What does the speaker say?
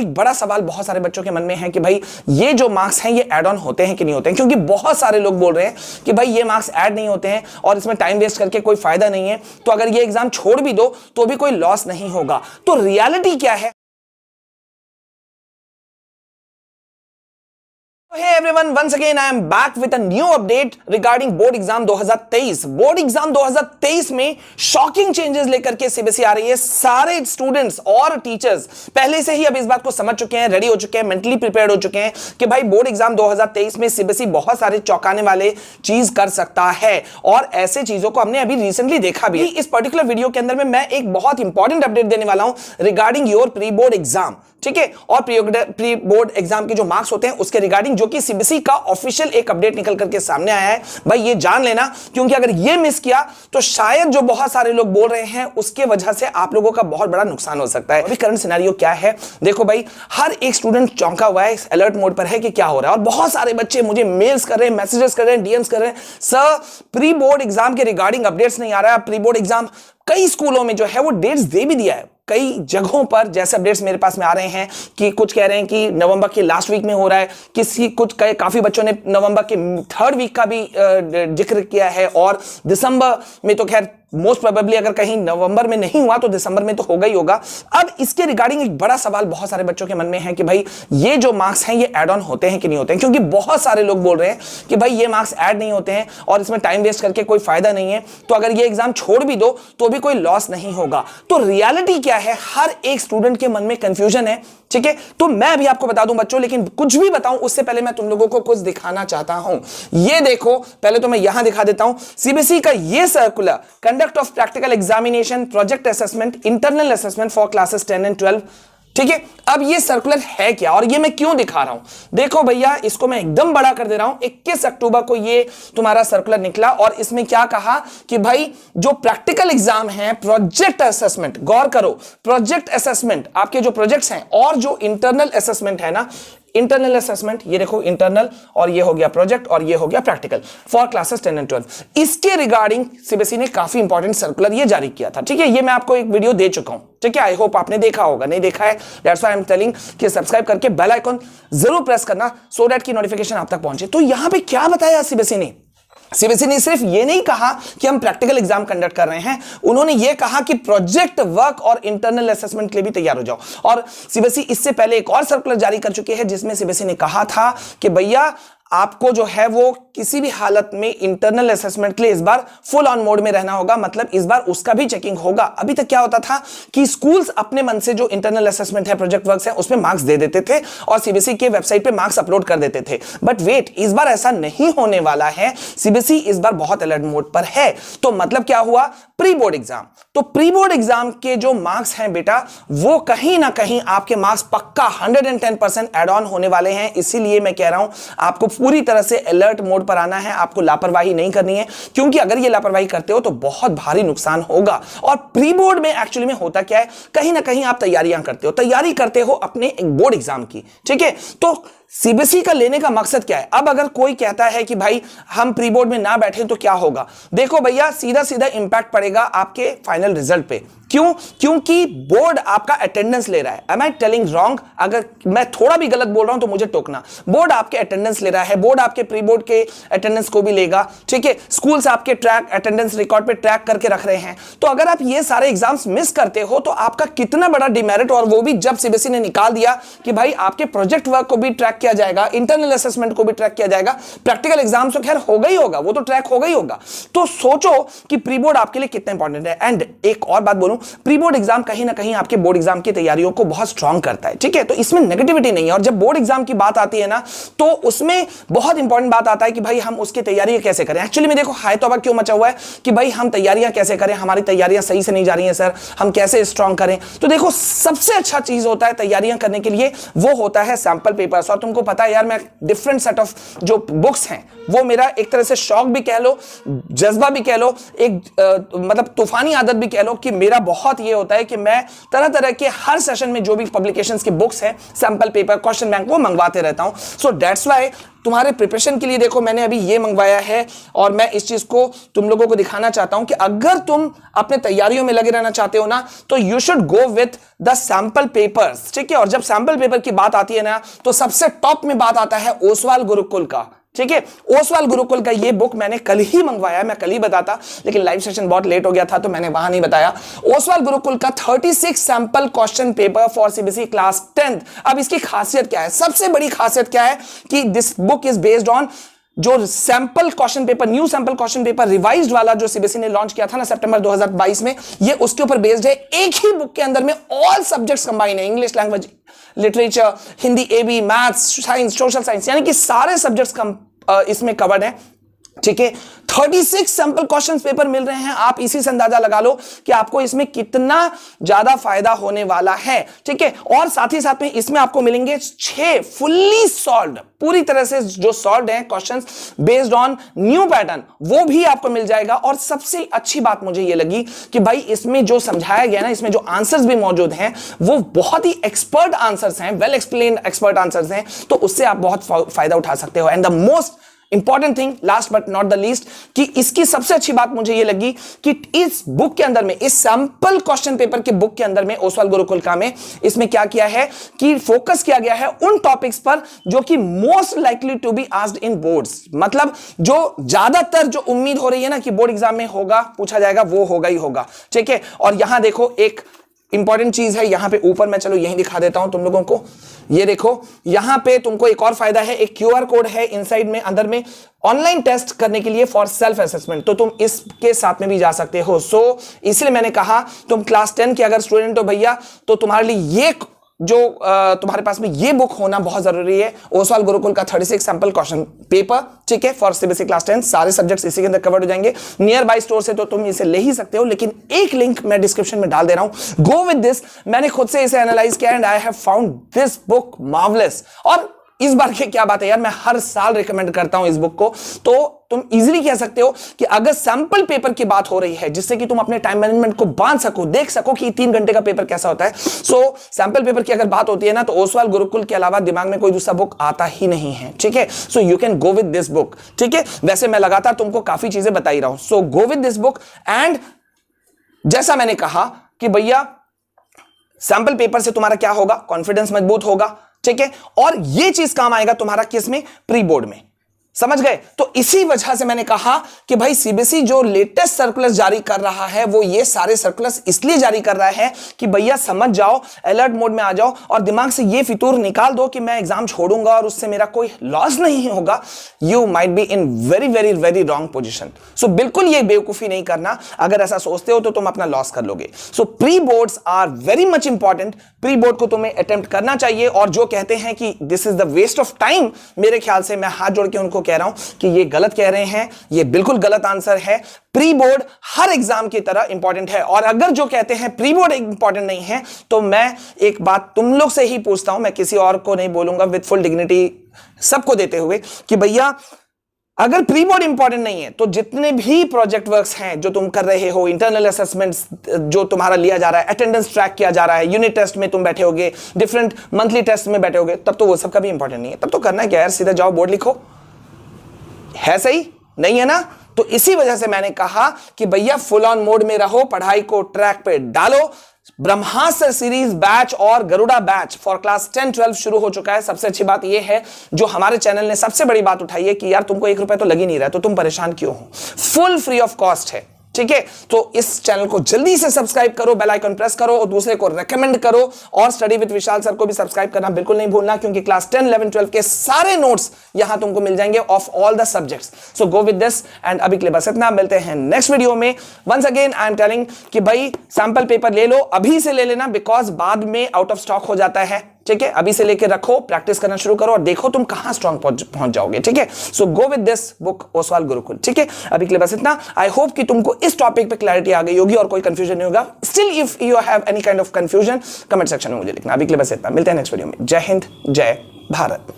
एक बड़ा सवाल बहुत सारे बच्चों के मन में है कि भाई ये जो मार्क्स हैं ये ऐड ऑन होते हैं कि नहीं होते हैं, क्योंकि बहुत सारे लोग बोल रहे हैं कि भाई ये मार्क्स ऐड नहीं होते हैं और इसमें टाइम वेस्ट करके कोई फायदा नहीं है, तो अगर ये एग्जाम छोड़ भी दो तो भी कोई लॉस नहीं होगा। तो रियलिटी क्या है? Hey everyone, once again I am back with a new update regarding board exam 2023। Board exam 2023 में शॉकिंग चेंजेस लेकर के सीबीएसई आ रही है। सारे स्टूडेंट्स और टीचर्स पहले से ही अब इस बात को समझ चुके हैं, रेडी हो चुके हैं, मेंटली प्रिपेयर्ड हो चुके हैं कि भाई बोर्ड एग्जाम 2023 में सीबीएसई बहुत सारे चौंकाने वाले चीज कर सकता है, और ऐसे चीजों को हमने अभी रिसेंटली देखा भी। इस पर्टिकुलर वीडियो के अंदर में मैं एक बहुत इंपॉर्टेंट अपडेट देने वाला हूं regarding your pre board exam, ठीक है, और प्री बोर्ड एग्जाम के जो मार्क्स होते हैं उसके रिगार्डिंग, जो कि सीबीएसई का ऑफिशियल एक अपडेट निकल करके सामने आया है। भाई ये जान लेना, क्योंकि अगर ये मिस किया तो शायद जो बहुत सारे लोग बोल रहे हैं उसके वजह से आप लोगों का बहुत बड़ा नुकसान हो सकता है। अभी करंट सिनेरियो क्या है देखो भाई, हर एक स्टूडेंट चौंका हुआ है, अलर्ट मोड पर है कि क्या हो रहा है, और बहुत सारे बच्चे मुझे मेल्स कर रहे हैं, मैसेजेस कर रहे हैं, डीएम्स कर रहे हैं, सर प्री बोर्ड एग्जाम के रिगार्डिंग अपडेट्स नहीं आ रहा है। प्री बोर्ड एग्जाम कई स्कूलों में जो है वो डेट्स दे भी दिया है, कई जगहों पर जैसे अपडेट्स मेरे पास में आ रहे हैं कि कुछ कह रहे हैं कि नवंबर के लास्ट वीक में हो रहा है, काफी बच्चों ने नवंबर के थर्ड वीक का भी जिक्र किया है, और दिसंबर में तो खैर मोस्ट प्रोबेबली अगर कहीं नवंबर में नहीं हुआ तो दिसंबर में तो होगा ही होगा। अब इसके रिगार्डिंग एक बड़ा सवाल बहुत सारे बच्चों के मन में है कि भाई ये जो मार्क्स हैं ये ऐड ऑन होते हैं कि नहीं होते हैं, क्योंकि बहुत सारे लोग बोल रहे हैं कि भाई ये मार्क्स ऐड नहीं होते हैं और इसमें टाइम वेस्ट करके कोई फायदा नहीं है, तो अगर ये एग्जाम छोड़ भी दो तो भी कोई लॉस नहीं होगा। तो रियलिटी क्या है, हर एक स्टूडेंट के मन में कंफ्यूजन है, ठीक है। तो मैं भी आपको बता दूं बच्चों, लेकिन कुछ भी बताऊं उससे पहले मैं तुम लोगों को कुछ दिखाना चाहता हूं। ये देखो, पहले तो मैं यहां दिखा देता हूं सीबीएसई का ये circular, conduct of practical examination, project assessment, internal assessment for classes 10 and 12, ठीक है। अब ये सर्कुलर है क्या और ये मैं क्यों दिखा रहा हूं, देखो भैया इसको मैं एकदम बड़ा कर दे रहा हूं। 21 अक्टूबर को ये तुम्हारा सर्कुलर निकला, और इसमें क्या कहा कि भाई जो प्रैक्टिकल एग्जाम है, प्रोजेक्ट असेसमेंट, गौर करो, प्रोजेक्ट असेसमेंट आपके जो प्रोजेक्ट्स हैं, और जो इंटरनल असेसमेंट है ना, इंटरनल असेसमेंट, ये देखो इंटरनल, और ये हो गया प्रोजेक्ट, और ये हो गया प्रैक्टिकल फॉर क्लासेस 10 एंड 12, इसके रिगार्डिंग सीबीएसई ने काफी इंपॉर्टेंट सर्कुलर ये जारी किया था, ठीक है। ये मैं आपको एक वीडियो दे चुका हूं, ठीक है, आई होप आपने देखा होगा, नहीं देखा है that's why I am telling कि सब्सक्राइब करके बेल आइकॉन जरूर प्रेस करना सो दैट की नोटिफिकेशन आप तक पहुंचे। तो यहां पे क्या बताया सीबीएसई ने, सीबीएसई ने सिर्फ ये नहीं कहा कि हम प्रैक्टिकल एग्जाम कंडक्ट कर रहे हैं, उन्होंने ये कहा कि प्रोजेक्ट वर्क और इंटरनल असेसमेंट के लिए भी तैयार हो जाओ। और सीबीएसई इससे पहले एक और सर्कुलर जारी कर चुकी है जिसमें सीबीएसई ने कहा था कि भैया आपको जो है वो किसी भी हालत में इंटरनल असेसमेंट के लिए इस बार फुल ऑन मोड में रहना होगा, मतलब इस बार उसका भी चेकिंग होगा। अभी तक क्या होता था कि स्कूल्स अपने मन से जो इंटरनल असेसमेंट है, प्रोजेक्ट वर्क्स है, उसमें मार्क्स दे देते थे और सीबीएसई के वेबसाइट पे मार्क्स अपलोड कर देते थे। बट वेट, इस बार ऐसा नहीं होने वाला है, सीबीएसई इस बार बहुत अलर्ट मोड पर है। तो मतलब क्या हुआ, प्री बोर्ड एग्जाम, तो प्री बोर्ड एग्जाम के जो मार्क्स हैं बेटा, वो कहीं ना कहीं आपके मार्क्स पक्का 110% एड ऑन होने वाले हैं। इसीलिए मैं कह रहा हूं आपको पूरी तरह से अलर्ट मोड पर आना है, आपको लापरवाही नहीं करनी है, क्योंकि अगर ये लापरवाही करते हो तो बहुत भारी नुकसान होगा। और प्री बोर्ड में एक्चुअली में होता क्या है, कहीं ना कहीं आप तैयारियां करते हो, तैयारी करते हो अपने एक बोर्ड एग्जाम की, ठीक है। तो सीबीएसई का लेने का मकसद क्या है? अब अगर कोई कहता है कि भाई हम प्री बोर्ड में ना बैठे तो क्या होगा, देखो भैया सीधा सीधा इंपैक्ट पड़ेगा आपके फाइनल रिजल्ट पे। क्यों? क्योंकि बोर्ड आपका अटेंडेंस ले रहा है। Am I telling wrong? अगर मैं थोड़ा भी गलत बोल रहा हूं तो मुझे टोकना। बोर्ड आपके अटेंडेंस ले रहा है, बोर्ड आपके प्री बोर्ड के अटेंडेंस को भी लेगा, ठीक है। स्कूल्स आपके ट्रैक अटेंडेंस रिकॉर्ड पे ट्रैक करके रख रहे हैं। तो अगर आप ये सारे एग्जाम्स मिस करते हो तो आपका कितना बड़ा डिमेरिट, और वो भी जब सीबीएसई ने निकाल दिया कि भाई आपके प्रोजेक्ट वर्क को भी ट्रैक किया जाएगा, इंटरनल असेसमेंट को भी ट्रैक किया जाएगा, प्रैक्टिकल एग्जाम्स तो खैर होगा ही होगा, वो तो ट्रैक होगा ही होगा। तो सोचो कि प्री बोर्ड आपके लिए कितना इंपॉर्टेंट है। एंड एक और बात बोलूं, प्री बोर्ड एग्जाम कहीं ना कहीं आपके बोर्ड एग्जाम की तैयारियों को बहुत स्ट्रांग करता है, ठीक है। तो इसमें नेगेटिविटी नहीं है। और जब बोर्ड एग्जाम की बात आती है ना, तो उसमें बहुत इंपॉर्टेंट बात आता है कि भाई हम उसकी तैयारी कैसे करें। एक्चुअली में देखो हाय तौबा क्यों मचा हुआ है कि भाई हम तैयारियां कैसे करें, हमारी तैयारियां सही से नहीं जा रही हैं सर, हम कैसे स्ट्रांग करें। तो देखो सबसे अच्छा चीज होता है तैयारियां करने के लिए, वो होता है सैंपल पेपर्स। और तुमको पता है यार, मैं डिफरेंट सेट ऑफ जो बुक्स हैं, वो मेरा एक तरह से शौक भी कह लो, जज्बा भी कह लो, एक मतलब तूफानी आदत भी कह लो कि मेरा बहुत ये होता है कि मैं तरह तरह के हर सेशन में जो भी पब्लिकेशंस की बुक्स है, सैंपल पेपर, क्वेश्चन बैंक, वो मंगवाते रहता हूं। सो दैट्स व्हाई तुम्हारे प्रिपरेशन के लिए देखो मैंने अभी ये मंगवाया है और मैं इस चीज को तुम लोगों को दिखाना चाहता हूं कि अगर तुम अपने तैयारियों में लगे रहना चाहते हो ना तो you should go with the sample papers, ठीक है। और जब सैंपल पेपर की बात आती है ना तो सबसे टॉप में बात आता है ओसवाल गुरुकुल का, ठीक है। ओसवाल गुरुकुल का ये बुक मैंने कल ही मंगवाया, मैं कल ही बताता लेकिन लाइव सेशन बहुत लेट हो गया था तो मैंने वहां नहीं बताया। ओसवाल गुरुकुल का 36 sample question paper for CBSE class 10th। अब इसकी खासियत क्या है, सबसे बड़ी खासियत क्या है कि this book is based on जो sample question paper, new sample question paper revised वाला जो सीबीएसई ने लॉन्च किया था ना सितंबर 2022 में, ये उसके ऊपर बेस्ड है। एक ही बुक के अंदर में ऑल सब्जेक्ट्स कंबाइन है, English language, literature, Hindi, A B, maths, science, social science, यानी कि सारे सब्जेक्ट्स इसमें कवर्ड है, ठीक है। 36 सैंपल क्वेश्चन पेपर मिल रहे हैं, आप इसी से अंदाजा लगा लो कि आपको इसमें कितना ज्यादा फायदा होने वाला है, ठीक है। और साथ ही साथ में इसमें आपको मिलेंगे 6 फुल्ली सॉल्व्ड, पूरी तरह से जो सॉल्व्ड हैं questions based on new pattern, वो भी आपको मिल जाएगा। और सबसे अच्छी बात मुझे ये लगी कि भाई इसमें जो समझाया गया ना, इसमें जो आंसर्स भी मौजूद हैं वो बहुत ही एक्सपर्ट आंसर्स हैं, वेल एक्सप्लेन्ड एक्सपर्ट आंसर्स हैं, तो उससे आप बहुत फायदा उठा सकते हो। And the most important thing, last but not the least, कि इसकी सबसे अच्छी बात मुझे ये लगी कि इस बुक के अंदर में, इस सैंपल क्वेश्चन पेपर के बुक के अंदर में, ओसवाल गुरुकुल का में, इसमें क्या किया है कि फोकस किया गया है उन टॉपिक्स पर जो कि most likely to be asked in boards, मतलब जो ज्यादातर जो उम्मीद हो रही है ना कि बोर्ड एग्जाम में होगा, पूछा जाएगा, वो होगा ही होगा, ठीक है। और यहां देखो एक इंपॉर्टेंट चीज है, यहां पे ऊपर मैं चलो यही दिखा देता हूं तुम लोगों को, ये देखो यहां पे तुमको एक और फायदा है, एक क्यूआर कोड है इनसाइड में, अंदर में ऑनलाइन टेस्ट करने के लिए फॉर सेल्फ असेसमेंट, तो तुम इसके साथ में भी जा सकते हो। सो इसलिए मैंने कहा तुम क्लास 10 के अगर स्टूडेंट हो भैया तो तुम्हारे लिए ये जो तुम्हारे पास में ये बुक होना बहुत जरूरी है, ओसवाल गुरुकुल का 36 सैंपल क्वेश्चन पेपर, ठीक है, फॉर सीबीएसई क्लास 10, सारे सब्जेक्ट्स इसी के अंदर कवर हो जाएंगे। नियर बाय स्टोर से तो तुम इसे ले ही सकते हो, लेकिन एक लिंक मैं डिस्क्रिप्शन में डाल दे रहा हूं, गो विद दिस। मैंने खुद से इसे एनालाइज किया and I have found this book marvellous. और इस बार की क्या बात है यार, मैं हर साल रिकमेंड करता हूं इस बुक को, तो तुम इजीली कह सकते हो कि अगर सैंपल पेपर की बात हो रही है जिससे कि तुम अपने टाइम मैनेजमेंट को बांध सको, देख सको कि 3 घंटे का पेपर कैसा होता है, सो सैंपल पेपर की अगर बात होती है ना तो ओसवाल गुरुकुल के अलावा दिमाग में कोई दूसरा बुक आता ही नहीं है, ठीक है। So you can go with this book, ठीक है। वैसे मैं लगातार तुमको काफी चीजें बता ही रहा हूं, so go with this book. And जैसा मैंने कहा कि भैया सैंपल पेपर से तुम्हारा क्या होगा, कॉन्फिडेंस मजबूत होगा, ठीक है। और ये चीज काम आएगा तुम्हारा किस में, प्री बोर्ड में, समझ गए। तो इसी वजह से मैंने कहा कि भाई सीबीएसई जो लेटेस्ट सर्कुलर जारी कर रहा है वो ये सारे सर्कुलर्स इसलिए जारी कर रहा है कि भैया समझ जाओ, अलर्ट मोड में आ जाओ और दिमाग से ये फितूर निकाल दो कि मैं एग्जाम छोड़ूंगा और उससे मेरा कोई लॉस नहीं होगा। You might be in very very very wrong position. So बिल्कुल ये बेवकूफी नहीं करना, अगर ऐसा सोचते हो तो तुम अपना लॉस कर लोगे। So pre boards are very much important, pre board को तुम्हें अटेम्प्ट करना चाहिए। और जो कहते हैं कि this is the waste of time, मेरे ख्याल से मैं हाथ जोड़ के उनको कह रहा हूं कि ये गलत कह रहे हैं, ये बिल्कुल गलत आंसर है। प्री बोर्ड हर एग्जाम की तरह इंपॉर्टेंट है। और अगर जो कहते हैं प्री बोर्ड इंपॉर्टेंट नहीं है तो मैं एक बात तुम लोग से ही पूछता हूं, मैं किसी और को नहीं बोलूंगा, विद फुल डिग्निटी सबको देते हुए, कि भैया अगर प्री बोर्ड इंपॉर्टेंट नहीं है तो जितने भी प्रोजेक्ट वर्क्स हैं जो तुम कर रहे हो, इंटरनल असेसमेंट्स जो तुम्हारा लिया जा रहा है, अटेंडेंस ट्रैक किया जा रहा है, यूनिट टेस्ट में तुम बैठे होगे, डिफरेंट मंथली टेस्ट में बैठे होगे, तब तो वो सब का भी इंपॉर्टेंट नहीं है। तब तो करना है क्या यार, सीधा जाओ बोर्ड लिखो, है सही नहीं है ना। तो इसी वजह से मैंने कहा कि भैया फुल ऑन मोड में रहो, पढ़ाई को ट्रैक पे डालो। ब्रह्मास्त्र सीरीज बैच और गरुड़ा बैच फॉर क्लास 10-12 शुरू हो चुका है। सबसे अच्छी बात यह है जो हमारे चैनल ने सबसे बड़ी बात उठाई है कि यार तुमको 1 रुपए तो लग ही नहीं रहा है तो तुम परेशान क्यों हो, फुल फ्री ऑफ कॉस्ट है, ठीक है। तो इस चैनल को जल्दी से सब्सक्राइब करो, बेल आइकन प्रेस करो और दूसरे को रेकमेंड करो। और स्टडी विद विशाल सर को भी सब्सक्राइब करना बिल्कुल नहीं भूलना, क्योंकि क्लास 10, 11, 12 के सारे नोट्स यहां तुमको मिल जाएंगे of all the subjects. So go with this and अभी के लिए बस इतना, मिलते हैं नेक्स्ट वीडियो में। Once again I am telling कि भाई सैंपल पेपर ले लो, अभी से ले लेना, बिकॉज बाद में आउट ऑफ स्टॉक हो जाता है, ठीक है। अभी से लेके रखो, प्रैक्टिस करना शुरू करो और देखो तुम कहां स्ट्रांग पहुंच जाओगे, ठीक है। So go with this book Oswaal Gurukul, ठीक है। अभी के लिए बस इतना। आई होप कि तुमको इस टॉपिक पे क्लैरिटी आ गई होगी और कोई कंफ्यूजन नहीं होगा। Still if you have any kind of confusion comment section में मुझे लिखना। अभी के लिए बस इतना, मिलते हैं नेक्स्ट वीडियो में। जय हिंद, जय भारत।